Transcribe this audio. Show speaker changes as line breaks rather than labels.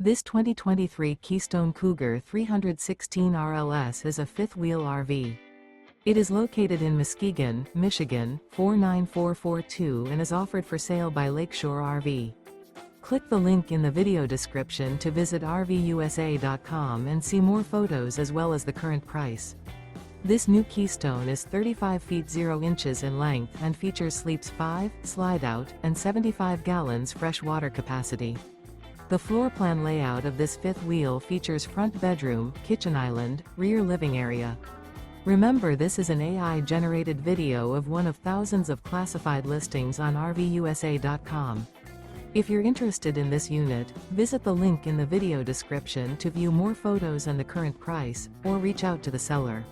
This 2023 Keystone Cougar 316 RLS is a fifth-wheel RV. It is located in Muskegon, Michigan, 49442 and is offered for sale by Lakeshore RV. Click the link in the video description to visit RVUSA.com and see more photos as well as the current price. This new Keystone is 35 feet 0 inches in length and features sleeps 5, slide-out, and 75 gallons fresh water capacity. The floor plan layout of this fifth wheel features front bedroom, kitchen island, rear living area. Remember, this is an AI-generated video of one of thousands of classified listings on RVUSA.com. If you're interested in this unit, visit the link in the video description to view more photos and the current price, or reach out to the seller.